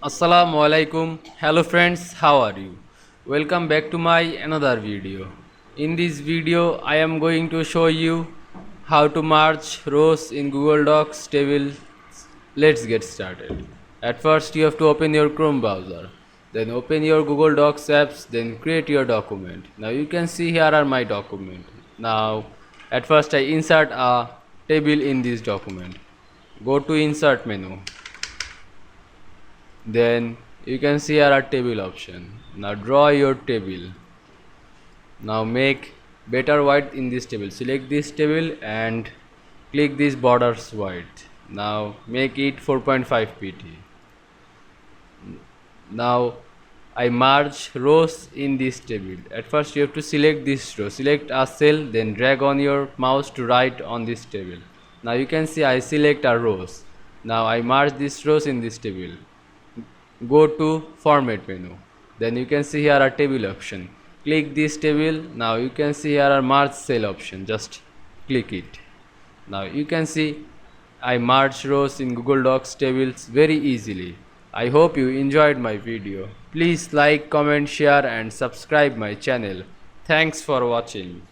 Assalamu Walaikum. Hello friends, how are you? Welcome back to my another video. In this video I am going to show you how to merge rows in Google Docs table. Let's get started. At first you have to open your Chrome browser. Then open your Google Docs apps, then create your document. Now you can see here are my document. Now at first I insert a table in this document. Go to insert menu. Then you can see here a table option. Now draw your table. Now make better white in this table. Select this table and click this borders white. Now make it 4.5 pt. Now I merge rows in this table. At first you have to select this row. Select a cell, then drag on your mouse to right on this table. Now you can see I select a rows. Now I merge these rows in this table. Go to format menu. Then you can see here a table option. Click this table. Now you can see here a merge cell option. Just click it. Now you can see I merge rows in Google Docs tables very easily. I hope you enjoyed my video. Please like, comment, share and subscribe my channel. Thanks for watching.